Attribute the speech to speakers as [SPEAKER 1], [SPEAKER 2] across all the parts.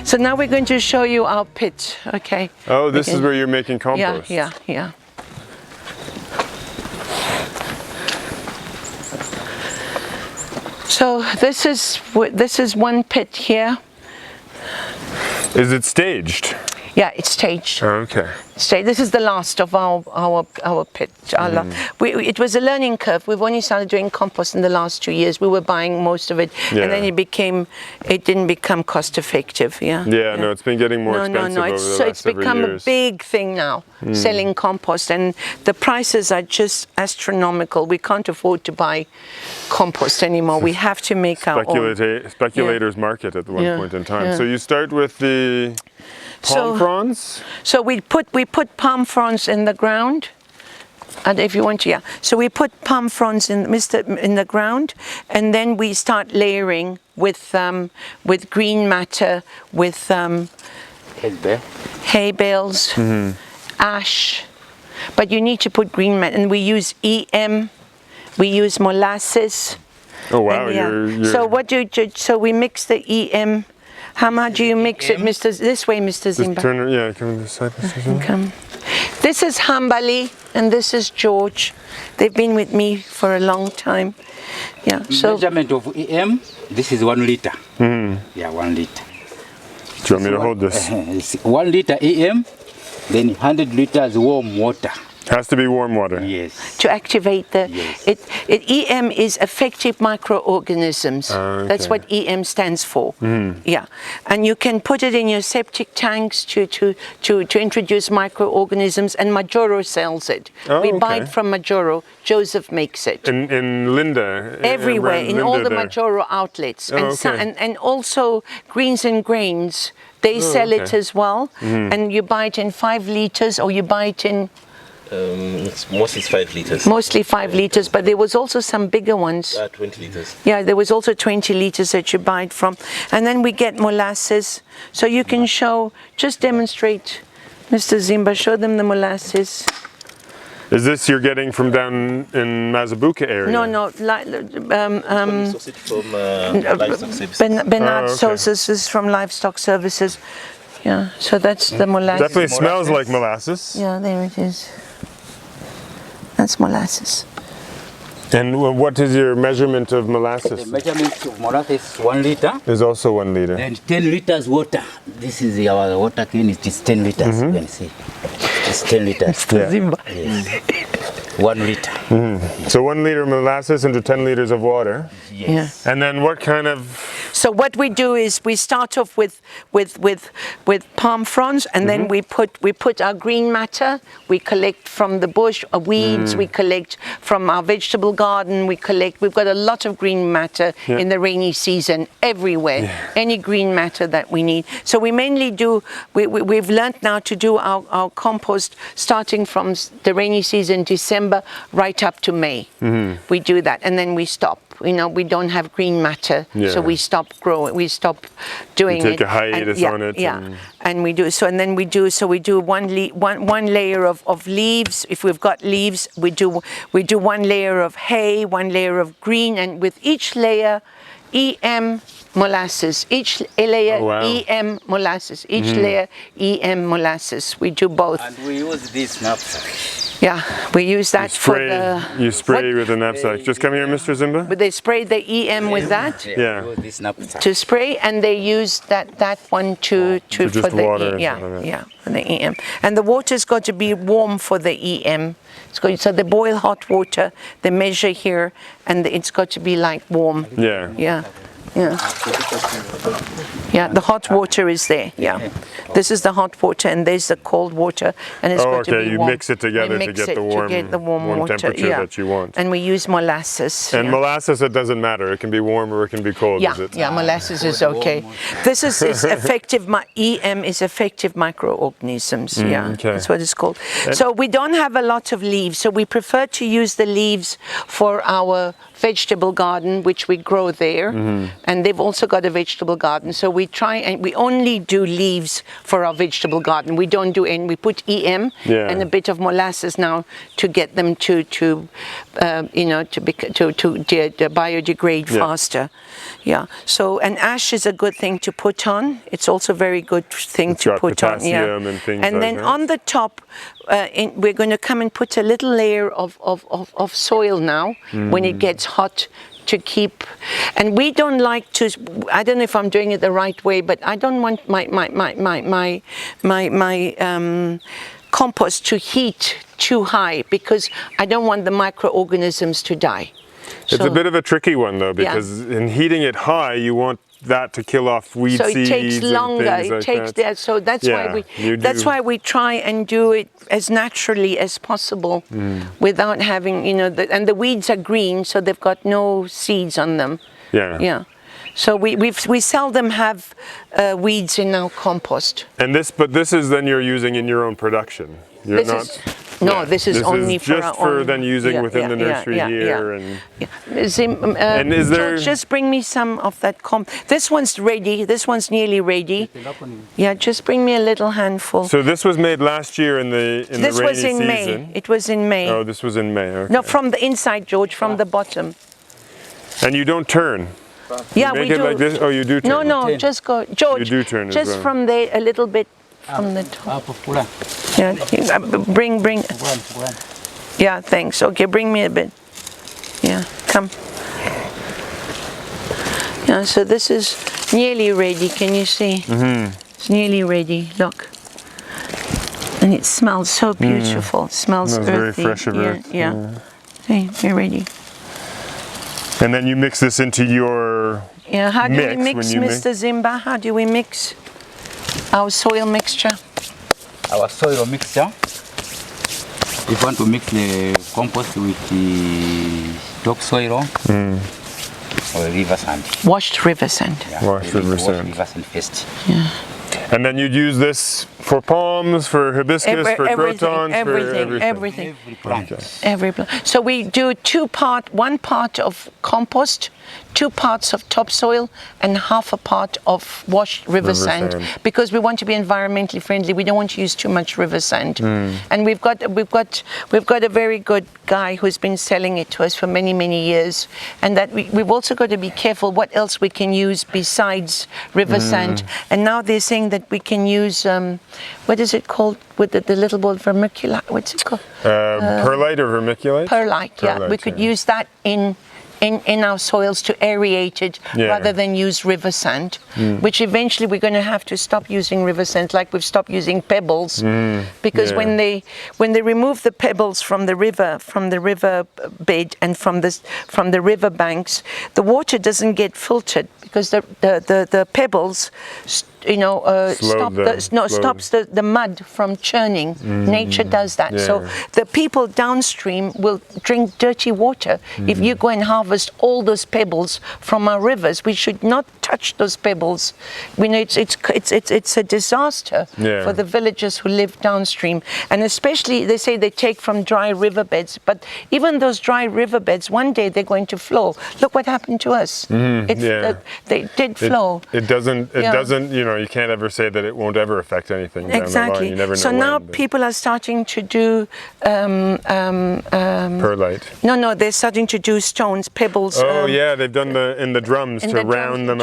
[SPEAKER 1] So now we're going to show you our pit, okay?
[SPEAKER 2] Oh, this is where you're making compost.
[SPEAKER 1] Yeah. So this is one pit here.
[SPEAKER 2] Is it staged?
[SPEAKER 1] Yeah, it's staged.
[SPEAKER 2] Oh, okay.
[SPEAKER 1] This is the last of our pit. It was a learning curve. We've only started doing compost in the last 2 years. We were buying most of it, and then it didn't become cost effective.
[SPEAKER 2] No, it's been getting more expensive over the last several years.
[SPEAKER 1] It's become a big thing now, selling compost, and the prices are just astronomical. We can't afford to buy compost anymore. We have to make our own.
[SPEAKER 2] Speculators market at one point in time. So you start with the palm fronds?
[SPEAKER 1] So we put palm fronds in the ground, and if you want to, so we put palm fronds in the ground, and then we start layering with green matter, with hay bales, ash, but you need to put green matter, and we use EM, we use molasses.
[SPEAKER 2] Oh wow!
[SPEAKER 1] So we mix the EM. How much do you mix it, this way, Mr. Zimba?
[SPEAKER 2] Come this side, Mr. Zimba.
[SPEAKER 1] This is Hambali, and this is George. They've been with me for a long time. So
[SPEAKER 3] measurement of EM, this is 1 liter. 1 liter.
[SPEAKER 2] Do you want me to hold this?
[SPEAKER 3] It's 1 liter EM, then 100 liters warm water.
[SPEAKER 2] Has to be warm water.
[SPEAKER 3] Yes.
[SPEAKER 1] To activate the EM is effective microorganisms. That's what EM stands for. And you can put it in your septic tanks to introduce microorganisms, and Majoro sells it. We buy it from Majoro. Joseph makes it.
[SPEAKER 2] In Linda?
[SPEAKER 1] Everywhere, in all the Majoro outlets. And also Greens and Grains, they sell it as well. And you buy it in 5 liters, or you buy it in...
[SPEAKER 4] it's mostly 5 liters.
[SPEAKER 1] Mostly 5 liters, but there was also some bigger ones.
[SPEAKER 4] 20 liters.
[SPEAKER 1] Yeah, there was also 20 liters that you buy it from. And then we get molasses. So you can just demonstrate, Mr. Zimba, show them the molasses.
[SPEAKER 2] Is this you're getting from down in Mazabuka area?
[SPEAKER 1] No.
[SPEAKER 4] Sausage from livestock services.
[SPEAKER 1] Bernard sauces is from livestock services. Yeah, so that's the molasses.
[SPEAKER 2] Definitely smells like molasses.
[SPEAKER 1] Yeah, there it is. That's molasses.
[SPEAKER 2] And what is your measurement of molasses?
[SPEAKER 3] The measurement of molasses is 1 liter.
[SPEAKER 2] Is also 1 liter.
[SPEAKER 3] And 10 liters water. This is our water can. It is 10 liters. You can see. It's 10 liters.
[SPEAKER 1] Zimba.
[SPEAKER 3] Yes. 1 liter.
[SPEAKER 2] So 1 liter of molasses into 10 liters of water.
[SPEAKER 3] Yes.
[SPEAKER 2] And then what kind of...
[SPEAKER 1] So what we do is we start off with palm fronds, and then we put our green matter. We collect from the bush, weeds. We collect from our vegetable garden. We've got a lot of green matter in the rainy season everywhere. Any green matter that we need. So we mainly do. We've learned now to do our compost starting from the rainy season, December, right up to May. We do that, and then we stop. We don't have green matter, so we stop growing. We stop doing it.
[SPEAKER 2] You take a hiatus on it.
[SPEAKER 1] And we do so, and then we do one layer of leaves. If we've got leaves, we do 1 layer of hay, 1 layer of green, and with each layer, EM molasses. Each layer EM molasses. Each layer EM molasses. We do both.
[SPEAKER 3] And we use this knapsack.
[SPEAKER 1] Yeah, we use that for the...
[SPEAKER 2] You spray with a knapsack. Just come here, Mr. Zimba.
[SPEAKER 1] But they spray the EM with that?
[SPEAKER 2] Yeah.
[SPEAKER 3] This knapsack.
[SPEAKER 1] To spray, and they use that one to
[SPEAKER 2] just
[SPEAKER 1] for the
[SPEAKER 2] water.
[SPEAKER 1] For the EM. And the water's got to be warm for the EM. So they boil hot water, they measure here, and it's got to be like warm. Yeah, the hot water is there. This is the hot water, and there's the cold water, and it's got to be warm.
[SPEAKER 2] You mix it together to get the warm
[SPEAKER 1] water,
[SPEAKER 2] temperature that you want.
[SPEAKER 1] And we use molasses.
[SPEAKER 2] And molasses, it doesn't matter. It can be warm or it can be cold. Is it?
[SPEAKER 1] Molasses is okay. This is effective. EM is effective microorganisms. That's what it's called. So we don't have a lot of leaves, so we prefer to use the leaves for our vegetable garden, which we grow there, and they've also got a vegetable garden. So we try, and we only do leaves for our vegetable garden. We don't do any. We put EM and a bit of molasses now to get them to biodegrade faster. Yeah. So, and ash is a good thing to put on. It's also a very good thing to put on. Yeah.
[SPEAKER 2] And things
[SPEAKER 1] and
[SPEAKER 2] like
[SPEAKER 1] then
[SPEAKER 2] that.
[SPEAKER 1] on the top, we're going to come and put a little layer of soil now when it gets hot to keep. And we don't like to. I don't know if I'm doing it the right way, but I don't want my compost to heat too high because I don't want the microorganisms to die.
[SPEAKER 2] It's a bit of a tricky one though, because in heating it high, you want that to kill off weed seeds.
[SPEAKER 1] So it takes longer. It takes that. So that's why we try and do it as naturally as possible, without having and the weeds are green, so they've got no seeds on them.
[SPEAKER 2] Yeah.
[SPEAKER 1] Yeah. So we seldom have weeds in our compost.
[SPEAKER 2] And this is then you're using in your own production. You're
[SPEAKER 1] This is only for
[SPEAKER 2] just for then using within the nursery here. And is there?
[SPEAKER 1] George, just bring me some of that This one's ready. This one's nearly ready. Yeah, just bring me a little handful.
[SPEAKER 2] So this was made last year in the rainy season.
[SPEAKER 1] This was in May. It was in May.
[SPEAKER 2] Oh, this was in May. Okay.
[SPEAKER 1] No, from the inside, George, from the bottom.
[SPEAKER 2] And you don't turn.
[SPEAKER 1] Yeah,
[SPEAKER 2] you
[SPEAKER 1] we
[SPEAKER 2] make it
[SPEAKER 1] do.
[SPEAKER 2] like this. Oh, you do turn.
[SPEAKER 1] No, just go, George.
[SPEAKER 2] You do turn
[SPEAKER 1] just
[SPEAKER 2] as well.
[SPEAKER 1] from there, a little bit from the top. Yeah, bring. Yeah, thanks. Okay, bring me a bit. Yeah, come. Yeah, so this is nearly ready. Can you see? It's nearly ready. Look. And it smells so beautiful. It smells earthy.
[SPEAKER 2] very fresh of earth.
[SPEAKER 1] Yeah. See, we're ready.
[SPEAKER 2] And then you mix this into your
[SPEAKER 1] how do we mix, Mr. Zimba? How do we mix our soil mixture?
[SPEAKER 3] Our soil mixture, if you want to mix the compost with the topsoil or Riversand.
[SPEAKER 1] Washed Riversand.
[SPEAKER 3] Yeah,
[SPEAKER 2] Washed Riversand.
[SPEAKER 3] Riversand first.
[SPEAKER 1] Yeah.
[SPEAKER 2] And then you'd use this for palms, for hibiscus, for crotons, for
[SPEAKER 1] everything.
[SPEAKER 3] Every plant.
[SPEAKER 1] Every plant. So we do one part of compost, 2 parts of topsoil, and half a part of washed Riversand, because we want to be environmentally friendly. We don't want to use too much Riversand. And we've got a very good guy who's been selling it to us for many years. And that we've also got to be careful what else we can use besides Riversand. And now they're saying that we can use what is it called with the little ball, vermiculite? What's it called?
[SPEAKER 2] Perlite or vermiculite?
[SPEAKER 1] Perlite, yeah. We could use that in our soils to aerate it rather than use Riversand, which eventually we're going to have to stop using Riversand, like we've stopped using pebbles, because when they remove the pebbles from the river bed and from the river banks, the water doesn't get filtered because the pebbles stops the mud from churning. Nature does that.
[SPEAKER 2] Yeah.
[SPEAKER 1] So the people downstream will drink dirty water. If you go and harvest all those pebbles from our rivers, we should not touch those pebbles. We know it's a disaster for the villagers who live downstream, and especially they say they take from dry riverbeds. But even those dry riverbeds, one day they're going to flow. Look what happened to us. They did flow.
[SPEAKER 2] It doesn't. You can't ever say that it won't ever affect anything down the line. You never know.
[SPEAKER 1] So now people are starting to do
[SPEAKER 2] perlite.
[SPEAKER 1] No, they're starting to do stones, pebbles.
[SPEAKER 2] Oh yeah, they've done in the drums to round them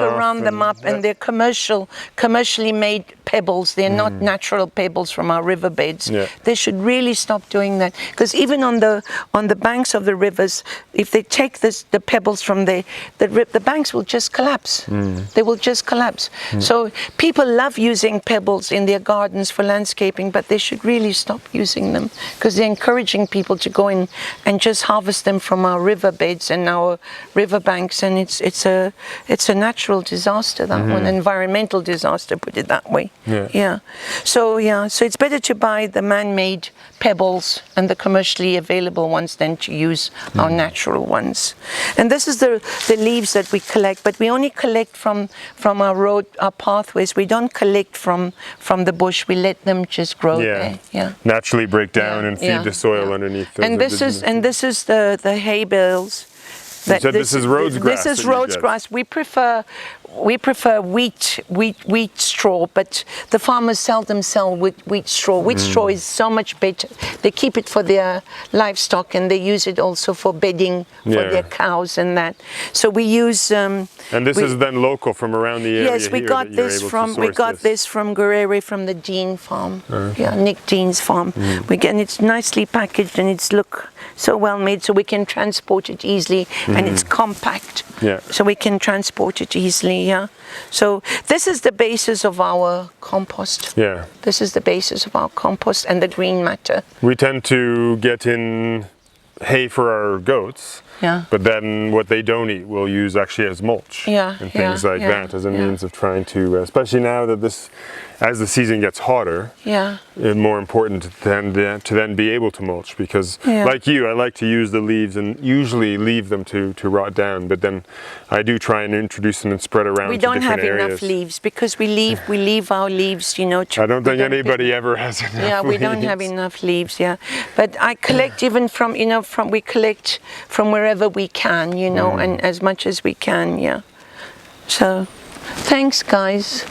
[SPEAKER 2] up.
[SPEAKER 1] And they're commercially made pebbles. They're not natural pebbles from our riverbeds.
[SPEAKER 2] Yeah.
[SPEAKER 1] They should really stop doing that, because even on the banks of the rivers, if they take the pebbles from the banks will just collapse. They will just collapse. So people love using pebbles in their gardens for landscaping, but they should really stop using them, because they're encouraging people to go in and just harvest them from our riverbeds and our riverbanks, and it's a natural disaster, that one, environmental disaster, put it that way. So it's better to buy the man-made pebbles and the commercially available ones than to use our natural ones. And this is the leaves that we collect, but we only collect from our pathways. We don't collect from the bush. We let them just grow there.
[SPEAKER 2] Naturally break down and feed the soil underneath.
[SPEAKER 1] And this is the hay bales.
[SPEAKER 2] You said this is Rhodes grass.
[SPEAKER 1] This is
[SPEAKER 2] that you
[SPEAKER 1] Rhodes
[SPEAKER 2] get.
[SPEAKER 1] grass. We prefer wheat straw, but the farmers seldom sell wheat straw. Wheat straw is so much better. They keep it for their livestock, and they use it also for bedding for their cows and that. So we use.
[SPEAKER 2] And this is then local from around the area.
[SPEAKER 1] Yes, we
[SPEAKER 2] here
[SPEAKER 1] got
[SPEAKER 2] that you're
[SPEAKER 1] this
[SPEAKER 2] able to
[SPEAKER 1] from
[SPEAKER 2] source
[SPEAKER 1] this from Guerrero, from the Dean farm. Yeah, Nick Dean's farm. And it's nicely packaged, and it's look so well made, so we can transport it easily, and it's compact.
[SPEAKER 2] Yeah.
[SPEAKER 1] So we can transport it easily. Yeah. So this is the basis of our compost.
[SPEAKER 2] Yeah.
[SPEAKER 1] This is the basis of our compost and the green matter.
[SPEAKER 2] We tend to get in hay for our goats.
[SPEAKER 1] Yeah.
[SPEAKER 2] But then what they don't eat we'll use actually as mulch
[SPEAKER 1] Yeah,
[SPEAKER 2] and things
[SPEAKER 1] yeah,
[SPEAKER 2] like
[SPEAKER 1] yeah,
[SPEAKER 2] that as a means of trying to, especially now that as the season gets hotter,
[SPEAKER 1] Yeah.
[SPEAKER 2] it's more important to then be able to mulch because like you, I like to use the leaves and usually leave them to rot down, but then I do try and introduce them and spread around
[SPEAKER 1] We
[SPEAKER 2] to
[SPEAKER 1] don't
[SPEAKER 2] different
[SPEAKER 1] have
[SPEAKER 2] areas.
[SPEAKER 1] enough leaves because we leave our leaves, you know.
[SPEAKER 2] I don't think anybody ever has enough
[SPEAKER 1] Yeah, we don't
[SPEAKER 2] leaves.
[SPEAKER 1] have enough leaves, yeah. But I collect even from, you know, we collect from wherever we can, you know, and as much as we can, yeah. So, thanks, guys.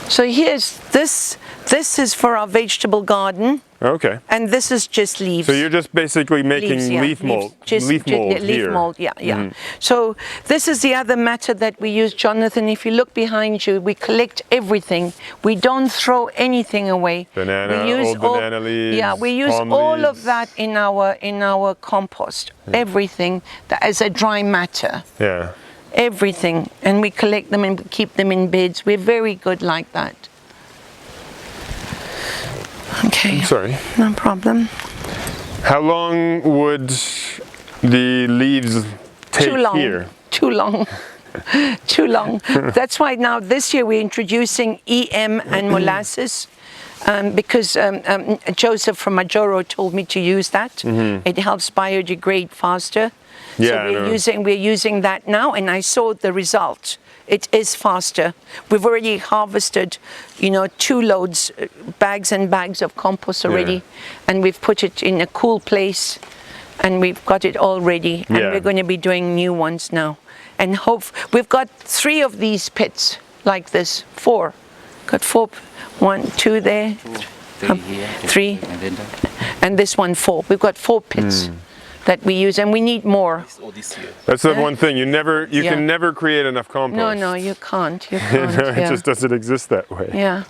[SPEAKER 1] So here's this is for our vegetable garden,
[SPEAKER 2] Okay.
[SPEAKER 1] and this is just leaves.
[SPEAKER 2] So you're just basically making
[SPEAKER 1] Leaves, yeah,
[SPEAKER 2] leaf mold,
[SPEAKER 1] just
[SPEAKER 2] leaf mold
[SPEAKER 1] leaf
[SPEAKER 2] here.
[SPEAKER 1] mold, yeah. So this is the other matter that we use, Jonathan. If you look behind you, we collect everything. We don't throw anything away.
[SPEAKER 2] Banana,
[SPEAKER 1] we use
[SPEAKER 2] old banana leaves,
[SPEAKER 1] Yeah, we use
[SPEAKER 2] palm
[SPEAKER 1] all of
[SPEAKER 2] leaves.
[SPEAKER 1] that in our compost. Everything that as a dry matter.
[SPEAKER 2] Yeah.
[SPEAKER 1] Everything, and we collect them and keep them in beds. We're very good like that. Okay.
[SPEAKER 2] Sorry.
[SPEAKER 1] No problem.
[SPEAKER 2] How long would the leaves take
[SPEAKER 1] Too long.
[SPEAKER 2] here?
[SPEAKER 1] Too long. Too long. That's why now this year we're introducing EM and molasses. Because Joseph from Majoro told me to use that. It helps biodegrade faster.
[SPEAKER 2] Yeah,
[SPEAKER 1] So
[SPEAKER 2] I know.
[SPEAKER 1] we're using that now, and I saw the result. It is faster. We've already harvested, you know, 2 loads, bags and bags of compost already, and we've put it in a cool place, and we've got it all ready, and we're going to be doing new ones now. And we've got 3 of these pits like this, 4. Got 4. 1, 2 there,
[SPEAKER 3] 3 here,
[SPEAKER 1] 3,
[SPEAKER 3] and then
[SPEAKER 1] and this one 4. We've got 4 pits that we use, and we need more.
[SPEAKER 4] All this year.
[SPEAKER 2] That's the one thing. You
[SPEAKER 1] Yeah.
[SPEAKER 2] can never create enough compost.
[SPEAKER 1] No, you can't. You can't.
[SPEAKER 2] It
[SPEAKER 1] Yeah.
[SPEAKER 2] just doesn't exist that way.
[SPEAKER 1] Yeah.